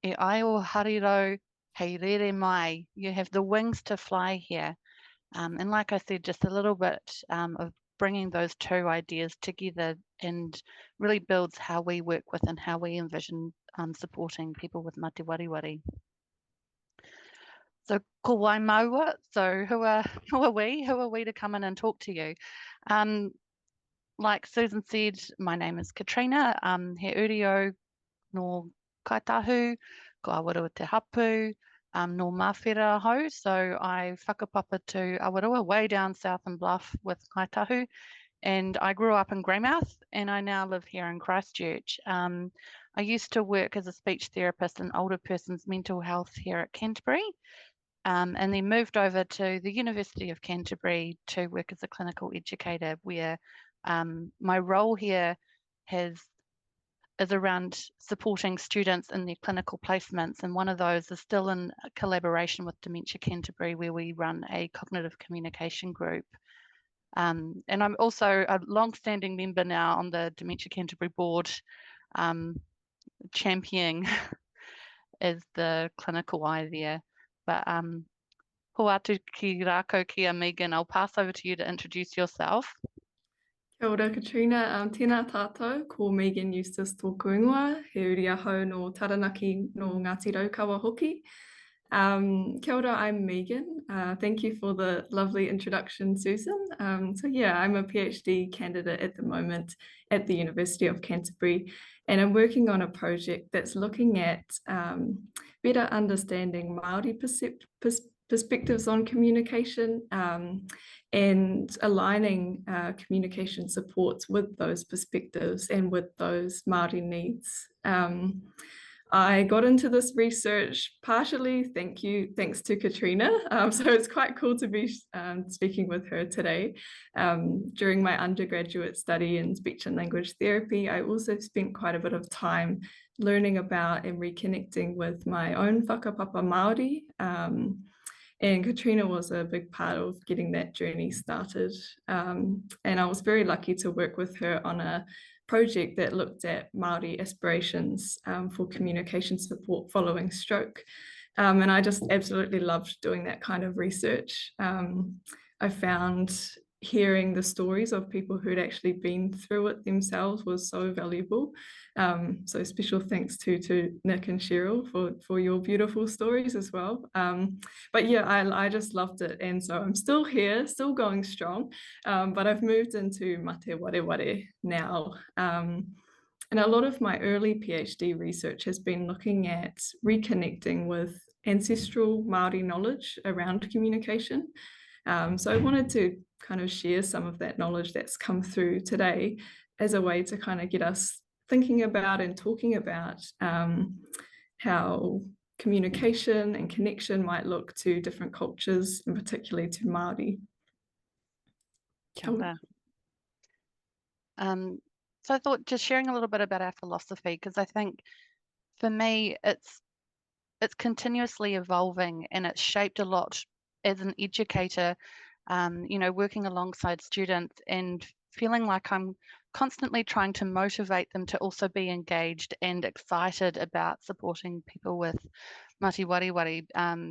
e ai o harirau, hei rere mai. You have the wings to fly here. And like I said, just a little bit of bringing those two ideas together and really builds how we work with and how we envision supporting people with mate wariwari. So ko wai maua, so who are we? Who are we to come in and talk to you? Like Susan said, my name is Katrina. He urio no Ngāi Tahu, ko Awarua te hapu, no mawhera hau. So I whakapapa to Awarua way down south and Bluff with Ngāi Tahu. And I grew up in Greymouth and I now live here in Christchurch. I used to work as a speech therapist in older person's mental health here at Canterbury. And then moved over to the University of Canterbury to work as a clinical educator, where my role here is around supporting students in their clinical placements. And one of those is still in collaboration with Dementia Canterbury, where we run a cognitive communication group. And I'm also a long-standing member now on the Dementia Canterbury Board, championing as the clinical eye there. But ho atu ki rākau kia Megan, I'll pass over to you to introduce yourself. Kia ora Katrina, tēnā tātou, ko Megan Eustace tōku ingoa, he uri ahau no Taranaki no Ngāti Raukawa hoki. Kia ora, I'm Megan. Thank you for the lovely introduction, Susan. So yeah, I'm a PhD candidate at the moment at the University of Canterbury, and I'm working on a project that's looking at better understanding Māori perspectives on communication and aligning communication supports with those perspectives and with those Māori needs. I got into this research partially thanks to Katrina, so it's quite cool to be speaking with her today. During my undergraduate study in speech and language therapy, I also spent quite a bit of time learning about and reconnecting with my own whakapapa Māori, and Katrina was a big part of getting that journey started. And I was very lucky to work with her on a project that looked at Māori aspirations for communication support following stroke. And I just absolutely loved doing that kind of research. I found hearing the stories of people who'd actually been through it themselves was so valuable. So special thanks to Nick and Cheryl for your beautiful stories as well. But yeah, I just loved it. And so I'm still here, still going strong, but I've moved into mate wareware now. And a lot of my early PhD research has been looking at reconnecting with ancestral Māori knowledge around communication. So I wanted to kind of share some of that knowledge that's come through today as a way to kind of get us thinking about and talking about how communication and connection might look to different cultures, and particularly to Māori. Kia ora. So I thought just sharing a little bit about our philosophy, because I think for me it's continuously evolving, and it's shaped a lot as an educator, you know, working alongside students and feeling like I'm constantly trying to motivate them to also be engaged and excited about supporting people with mate wariwari.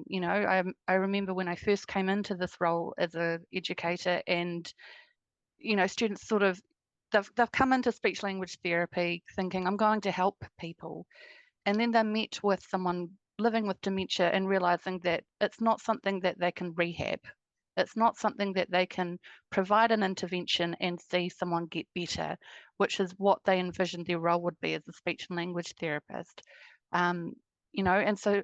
You know, I remember when I first came into this role as an educator, and, you know, students sort of, they've come into speech language therapy thinking I'm going to help people. And then they're met with someone living with dementia and realizing that it's not something that they can rehab. It's not something that they can provide an intervention and see someone get better, which is what they envisioned their role would be as a speech and language therapist. You know, and so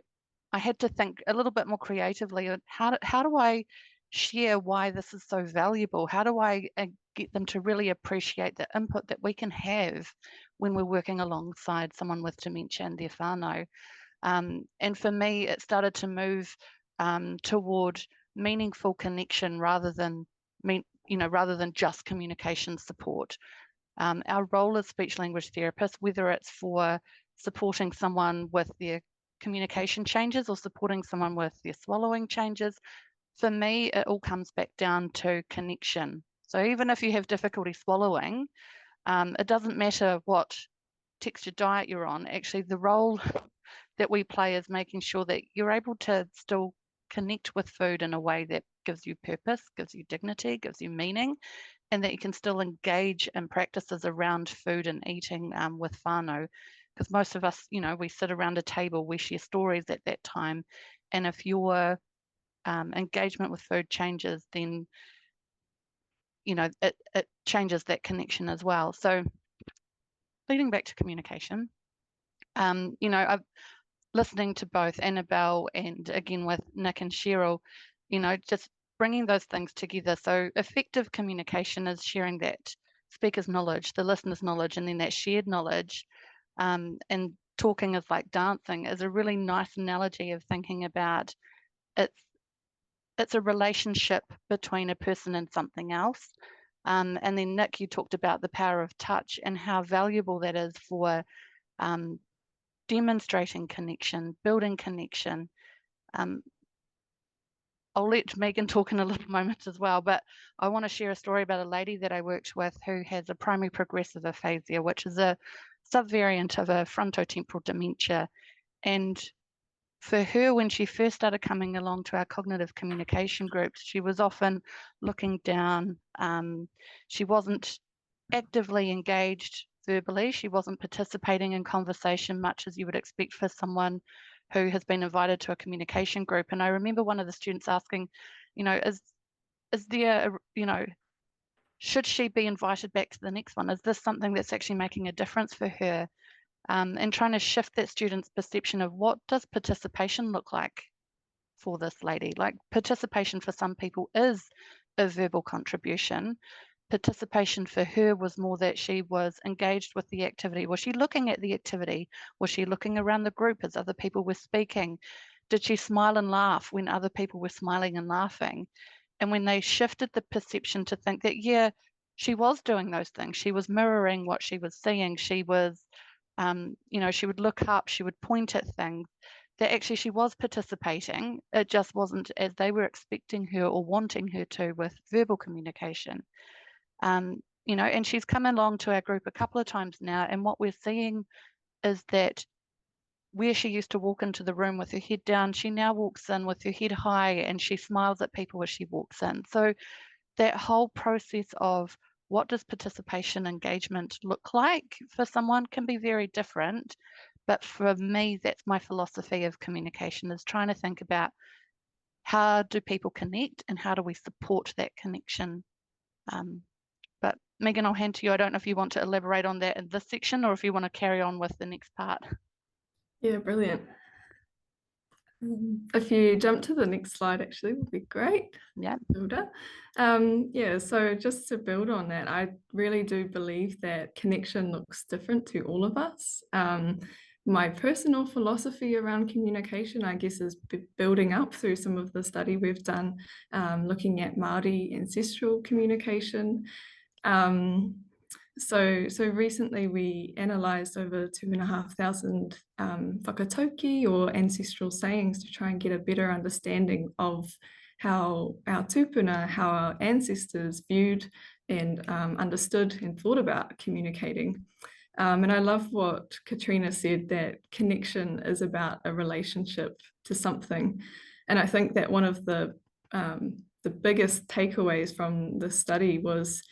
I had to think a little bit more creatively. How do I share why this is so valuable? How do I get them to really appreciate the input that we can have when we're working alongside someone with dementia and their whānau? And for me, it started to move toward meaningful connection rather than just communication support. Our role as speech language therapists, whether it's for supporting someone with their communication changes or supporting someone with their swallowing changes, for me, it all comes back down to connection. So even if you have difficulty swallowing, it doesn't matter what texture diet you're on. Actually, the role that we play is making sure that you're able to still connect with food in a way that gives you purpose, gives you dignity, gives you meaning, and that you can still engage in practices around food and eating with whānau. Because most of us, we sit around a table, we share stories at that time. And if your engagement with food changes, then, it changes that connection as well. So leading back to communication, I've listening to both Annabelle and again with Nick and Cheryl, just bringing those things together. So effective communication is sharing that speaker's knowledge, the listener's knowledge, and then that shared knowledge. And talking is like dancing is a really nice analogy of thinking about it's a relationship between a person and something else. And then Nick, you talked about the power of touch and how valuable that is for demonstrating connection, building connection. I'll let Megan talk in a little moment as well, but I want to share a story about a lady that I worked with who has a primary progressive aphasia, which is a subvariant of a frontotemporal dementia. And for her, when she first started coming along to our cognitive communication groups, she was often looking down. She wasn't actively engaged verbally. She wasn't participating in conversation much as you would expect for someone who has been invited to a communication group. And I remember one of the students asking, is there, should she be invited back to the next one? Is this something that's actually making a difference for her? And trying to shift that student's perception of what does participation look like for this lady. Like participation for some people is a verbal contribution. Participation for her was more that she was engaged with the activity. Was she looking at the activity? Was she looking around the group as other people were speaking? Did she smile and laugh when other people were smiling and laughing? And when they shifted the perception to think that, yeah, she was doing those things, she was mirroring what she was seeing, she was, she would look up, she would point at things, that actually she was participating. It just wasn't as they were expecting her or wanting her to with verbal communication. And she's come along to our group a couple of times now, and what we're seeing is that where she used to walk into the room with her head down, she now walks in with her head high and she smiles at people as she walks in. So that whole process of what does participation engagement look like for someone can be very different. But for me, that's my philosophy of communication, is trying to think about how do people connect and how do we support that connection. But Megan, I'll hand to you. I don't know if you want to elaborate on that in this section or if you want to carry on with the next part. Yeah, brilliant. If you jump to the next slide, actually, would be great. Yeah. Yeah, so just to build on that, I really do believe that connection looks different to all of us. My personal philosophy around communication, I guess, is building up through some of the study we've done, looking at Māori ancestral communication. So recently we analysed over 2,500 whakatauki or ancestral sayings to try and get a better understanding of how our tupuna, how our ancestors viewed and understood and thought about communicating. And I love what Katrina said, that connection is about a relationship to something. And I think that one of the biggest takeaways from the study was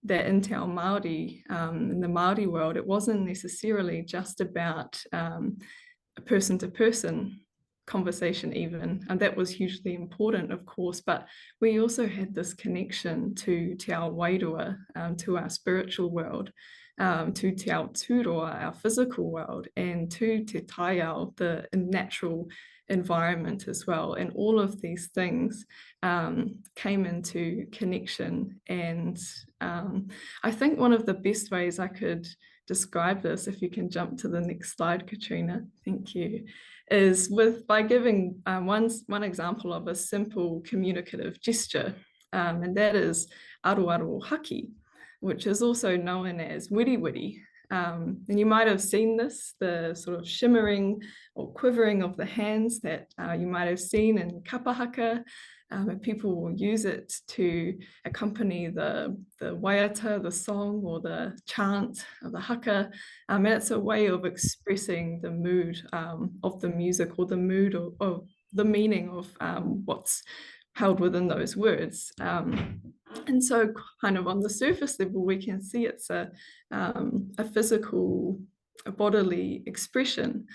that in Te Ao Māori, in the Māori world, it wasn't necessarily just about a person-to-person conversation even, and that was hugely important, of course, but we also had this connection to Te Ao Wairua, to our spiritual world, to Te Ao Tūroa, our physical world, and to Te Taiao, the natural environment as well. And all of these things came into connection. And I think one of the best ways I could describe this, if you can jump to the next slide, Katrina, thank you, is by giving one example of a simple communicative gesture, and that is aroaro haki, which is also known as wiri wiri. And you might have seen this, the sort of shimmering or quivering of the hands that you might have seen in kapa haka. And people will use it to accompany the waiata, the song or the chant of the haka. And it's a way of expressing the mood of the music, or the mood of the meaning of what's held within those words. And so kind of on the surface level, we can see it's a physical, a bodily expression.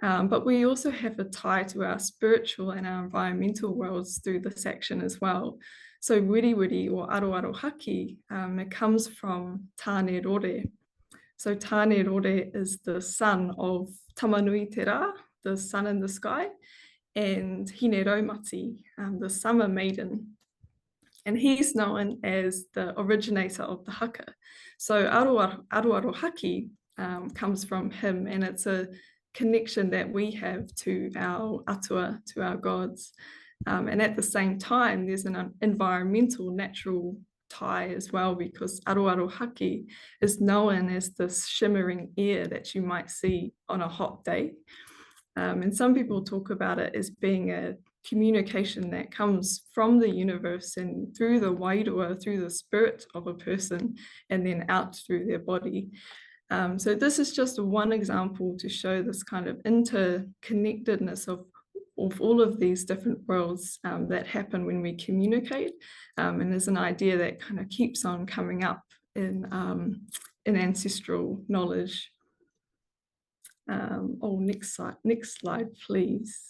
But we also have a tie to our spiritual and our environmental worlds through this action as well. So wiri or aro haki, it comes from tāne rore. So tāne rore is the son of Tamanui te rā, the sun in the sky, and Hine Raumati, the summer maiden. And he's known as the originator of the haka. So aro haki comes from him, and it's a connection that we have to our atua, to our gods. And at the same time, there's an environmental, natural tie as well, because aro haki is known as this shimmering air that you might see on a hot day. And some people talk about it as being a communication that comes from the universe and through the wairua, through the spirit of a person, and then out through their body. So this is just one example to show this kind of interconnectedness of all of these different worlds that happen when we communicate. And there's an idea that kind of keeps on coming up in ancestral knowledge. Next slide, please.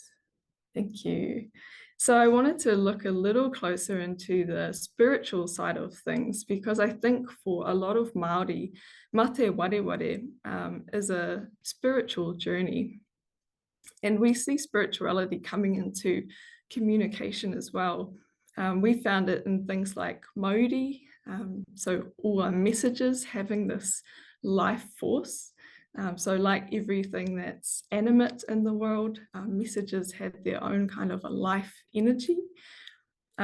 Thank you. So I wanted to look a little closer into the spiritual side of things, because I think for a lot of Māori, mate wareware is a spiritual journey. And we see spirituality coming into communication as well. We found it in things like mauri, so all our messages having this life force. So like everything that's animate in the world, messages had their own kind of a life energy.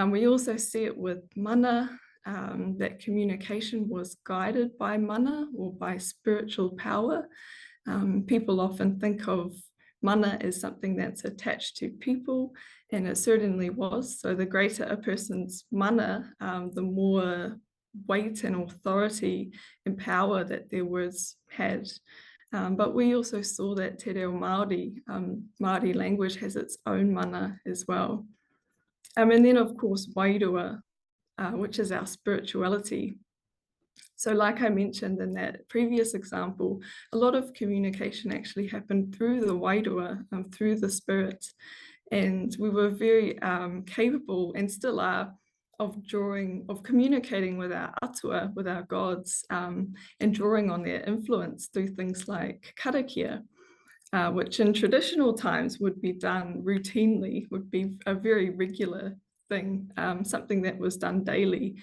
We also see it with mana, that communication was guided by mana or by spiritual power. People often think of mana as something that's attached to people, and it certainly was. So the greater a person's mana, the more weight and authority and power that their words had. But we also saw that te reo Māori, Māori language has its own mana as well. And then of course, wairua, which is our spirituality. So like I mentioned in that previous example, a lot of communication actually happened through the wairua, through the spirit. And we were very capable, and still are, of communicating with our atua, with our gods, and drawing on their influence through things like karakia, which in traditional times would be done routinely, would be a very regular thing, something that was done daily.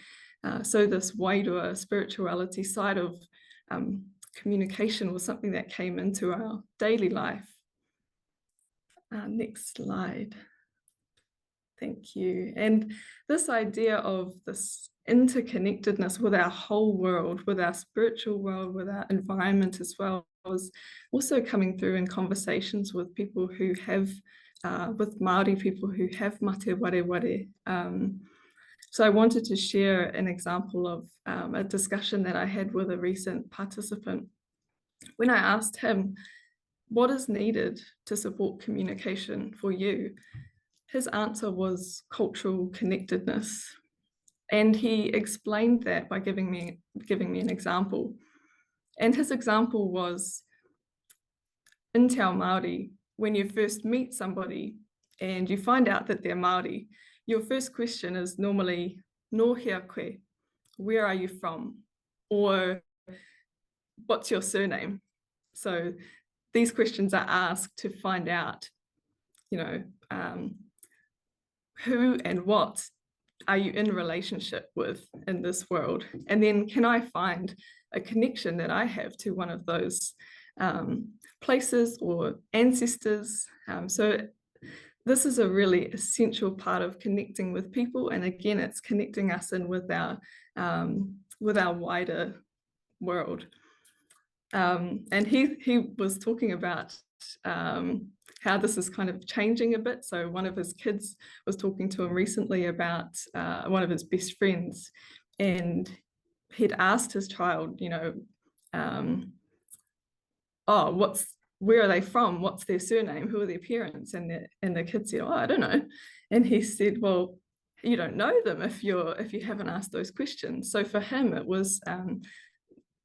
So this wairua spirituality side of communication was something that came into our daily life. Next slide. Thank you. And this idea of this interconnectedness with our whole world, with our spiritual world, with our environment as well, was also coming through in conversations with people who have, with Māori people who have mate wareware. So I wanted to share an example of a discussion that I had with a recent participant. When I asked him, what is needed to support communication for you? His answer was cultural connectedness. And he explained that by giving me an example. And his example was, in Te Ao Māori, when you first meet somebody and you find out that they're Māori, your first question is normally, no hea koe, where are you from? Or what's your surname? So these questions are asked to find out, who and what are you in relationship with in this world? And then can I find a connection that I have to one of those places or ancestors? So this is a really essential part of connecting with people. And again, it's connecting us in with our wider world. And he was talking about how this is kind of changing a bit. So one of his kids was talking to him recently about one of his best friends, and he'd asked his child, you know, oh, where are they from? What's their surname? Who are their parents? And the kid said, oh, I don't know. And he said, well, you don't know them if you haven't asked those questions. So for him, it was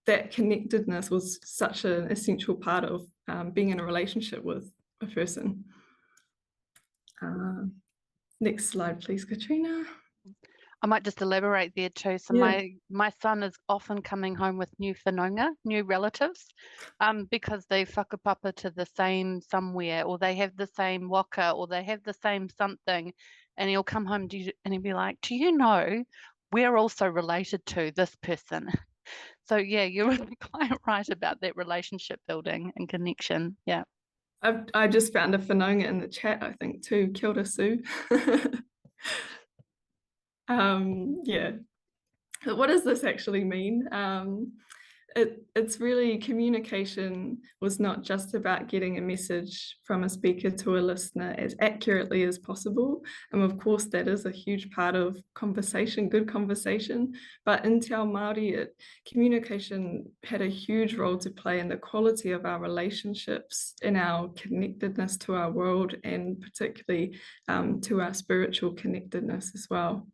that connectedness was such an essential part of being in a relationship with a person. Next slide, please, Katrina. I might just elaborate there too. So Yeah. my son is often coming home with new whanaunga, new relatives, because they whakapapa to the same somewhere, or they have the same waka, or they have the same something, and he'll come home and he'll be like, do you know, we're also related to this person. So yeah, you're quite right about that relationship building and connection. Yeah. I just found a whanaunga in the chat, I think, too. Kia ora, Sue. Yeah. But what does this actually mean? It's really, communication was not just about getting a message from a speaker to a listener as accurately as possible. And of course, that is a huge part of conversation, good conversation. But in Te Ao Māori, communication had a huge role to play in the quality of our relationships, in our connectedness to our world, and particularly to our spiritual connectedness as well.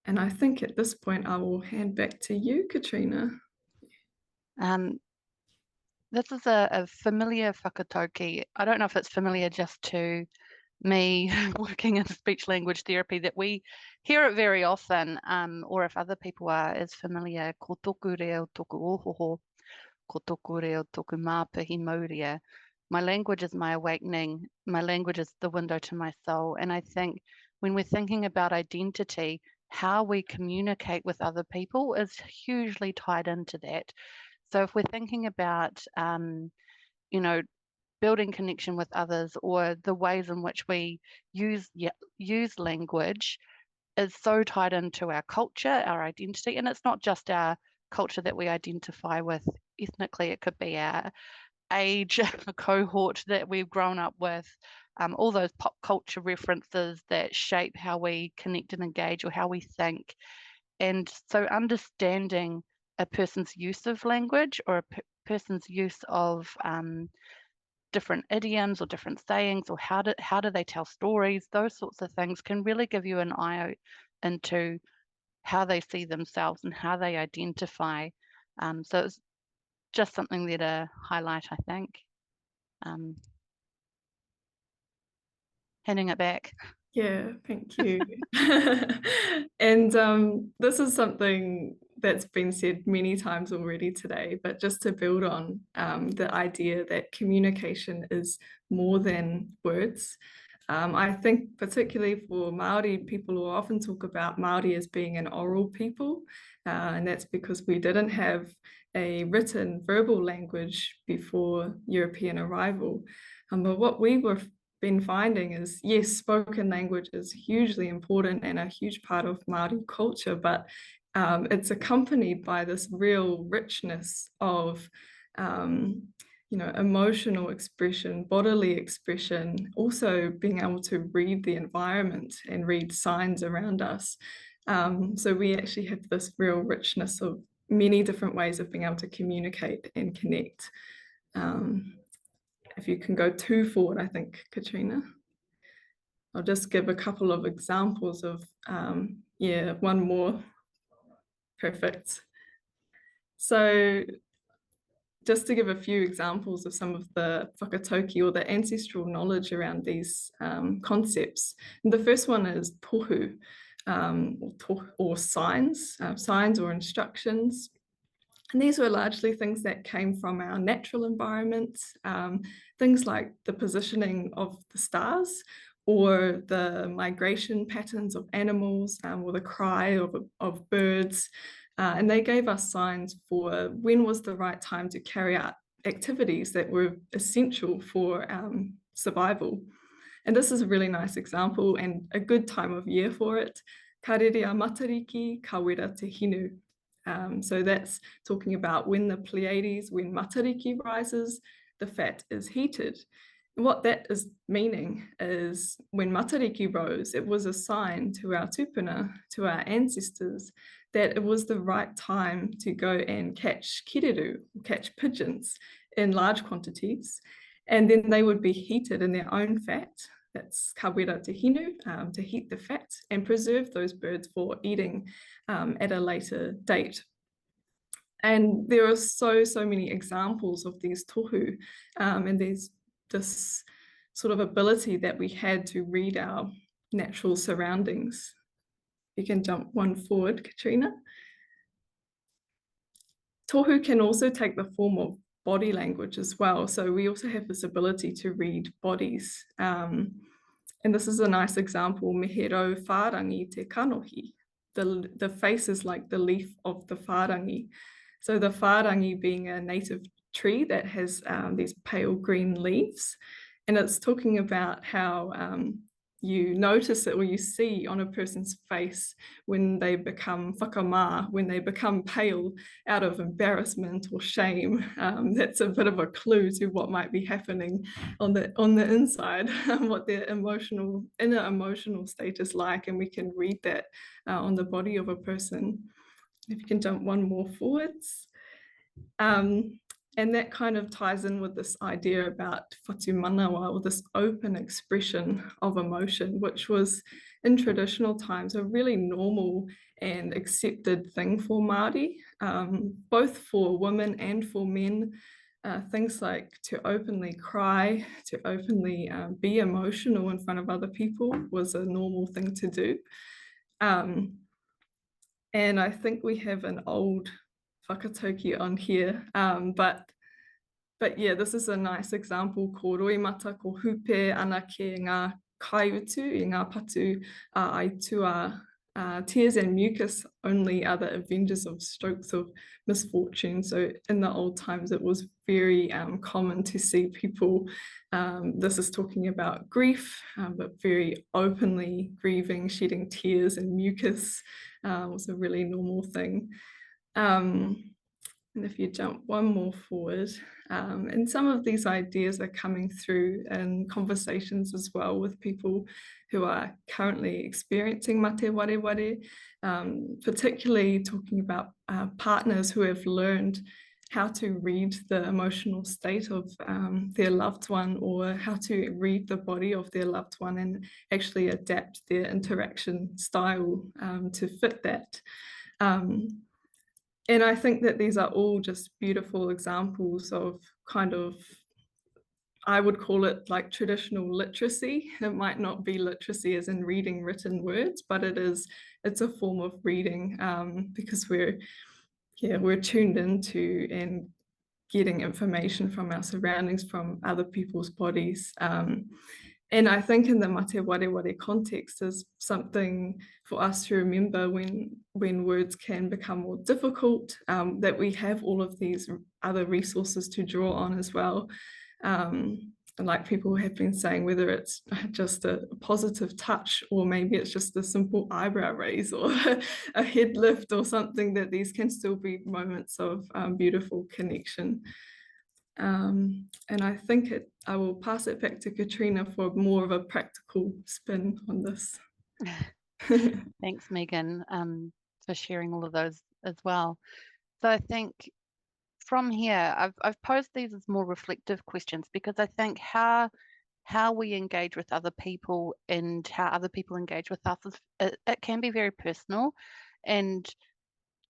And I think at this point, I will hand back to you, Katrina. This is a familiar whakatauki. I don't know if it's familiar just to me working in speech language therapy, that we hear it very often, or if other people are as familiar, ko toku reo toku ohoho, ko toku reo toku māpahi mauria. My language is my awakening. My language is the window to my soul. And I think when we're thinking about identity, how we communicate with other people is hugely tied into that. So if we're thinking about, you know, building connection with others, or the ways in which we use language, is so tied into our culture, our identity. And it's not just our culture that we identify with ethnically, it could be our age, a cohort that we've grown up with, all those pop culture references that shape how we connect and engage, or how we think. And so understanding a person's use of language, or a person's use of different idioms or different sayings, or how do they tell stories, those sorts of things can really give you an eye into how they see themselves and how they identify. So it's just something there to highlight, I think. Handing it back. Yeah, thank you. And this is something that's been said many times already today, but just to build on the idea that communication is more than words. I think particularly for Māori, people will often talk about Māori as being an oral people, and that's because we didn't have a written verbal language before European arrival. But what we were been finding is, yes, spoken language is hugely important and a huge part of Māori culture, but it's accompanied by this real richness of emotional expression, bodily expression, also being able to read the environment and read signs around us. So we actually have this real richness of many different ways of being able to communicate and connect. If you can go 2 forward, I think, Katrina. I'll just give a couple of examples of, one more. Perfect. So just to give a few examples of some of the whakatauki, or the ancestral knowledge around these concepts. And the first one is tohu, or signs or instructions. And these were largely things that came from our natural environment, things like the positioning of the stars, or the migration patterns of animals, or the cry of birds. And they gave us signs for when was the right time to carry out activities that were essential for survival. And this is a really nice example and a good time of year for it. Ka rere a matariki, ka wera te hinu. So that's talking about when the Pleiades, when Matariki rises, the fat is heated. What that is meaning is when Matariki rose, it was a sign to our tupuna, to our ancestors, that it was the right time to go and catch kiriru, catch pigeons in large quantities, and then they would be heated in their own fat. That's kawera te hinu, to heat the fat and preserve those birds for eating at a later date. And there are so many examples of these tohu, and there's this sort of ability that we had to read our natural surroundings. You can jump one forward, Katrina. Tohu can also take the form of body language as well. So we also have this ability to read bodies. And this is a nice example, mehero whārangi te kanohi. The face is like the leaf of the whārangi. So the whārangi being a native tree that has these pale green leaves. And it's talking about how you notice it or you see on a person's face when they become whakamā, when they become pale out of embarrassment or shame. That's a bit of a clue to what might be happening on the inside, what their inner emotional state is like, and we can read that on the body of a person. If you can jump one more forwards. And that kind of ties in with this idea about whatu manawa, or this open expression of emotion, which was in traditional times a really normal and accepted thing for Māori, both for women and for men. Things like to openly cry, to openly be emotional in front of other people was a normal thing to do. And I think we have an old whakatauki on here, but yeah, this is a nice example, ko roimata, ko hupe ana ke ngā kaiutu, i ngā patu aitua. Tears and mucus only are the avengers of strokes of misfortune. So in the old times, it was very common to see people, this is talking about grief, but very openly grieving, shedding tears and mucus was a really normal thing. And if you jump one more forward, and some of these ideas are coming through in conversations as well with people who are currently experiencing mate wareware, particularly talking about partners who have learned how to read the emotional state of their loved one, or how to read the body of their loved one and actually adapt their interaction style to fit that. And I think that these are all just beautiful examples of kind of, I would call it like traditional literacy. It might not be literacy as in reading written words, but it's a form of reading, because we're tuned into and getting information from our surroundings, from other people's bodies. And I think in the mate wareware context is something for us to remember when words can become more difficult, that we have all of these other resources to draw on as well. And like people have been saying, whether it's just a positive touch, or maybe it's just a simple eyebrow raise or a head lift or something, that these can still be moments of beautiful connection. And I think I will pass it back to Katrina for more of a practical spin on this. Thanks, Megan, for sharing all of those as well. So I think from here, I've posed these as more reflective questions, because I think how we engage with other people and how other people engage with us, it can be very personal, and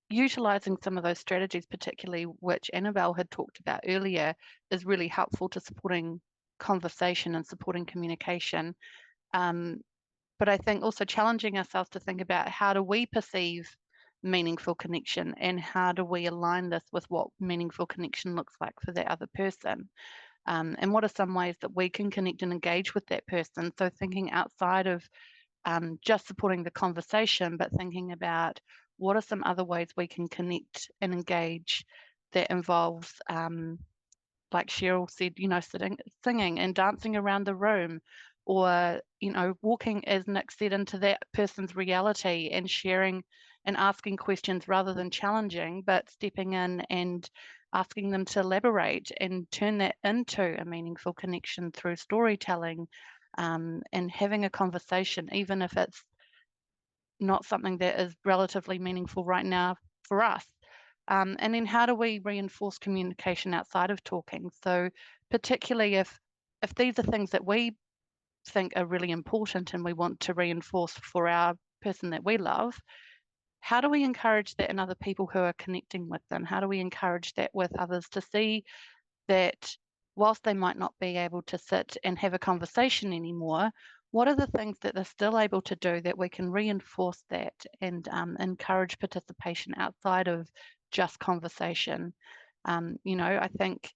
utilising some of those strategies, particularly which Annabelle had talked about earlier, is really helpful to supporting conversation and supporting communication. But I think also challenging ourselves to think about, how do we perceive meaningful connection, and how do we align this with what meaningful connection looks like for that other person? And what are some ways that we can connect and engage with that person? So thinking outside of just supporting the conversation, but thinking about what are some other ways we can connect and engage that involves, like Cheryl said, singing and dancing around the room, or, walking, as Nick said, into that person's reality and sharing and asking questions rather than challenging, but stepping in and asking them to elaborate and turn that into a meaningful connection through storytelling, and having a conversation, even if it's not something that is relatively meaningful right now for us. And then how do we reinforce communication outside of talking? So particularly if these are things that we think are really important and we want to reinforce for our person that we love, how do we encourage that in other people who are connecting with them? How do we encourage that with others to see that whilst they might not be able to sit and have a conversation anymore, what are the things that they're still able to do that we can reinforce that and encourage participation outside of just conversation? I think,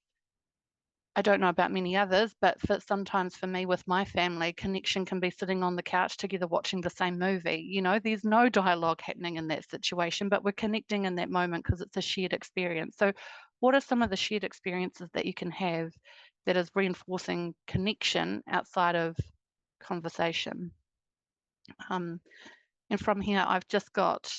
I don't know about many others, but sometimes for me with my family, connection can be sitting on the couch together watching the same movie. There's no dialogue happening in that situation, but we're connecting in that moment because it's a shared experience. So what are some of the shared experiences that you can have that is reinforcing connection outside of conversation? And from here, I've just got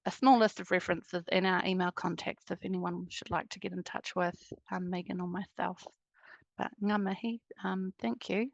a small list of references in our email contacts if anyone should like to get in touch with Megan or myself. But ngā mihi, thank you.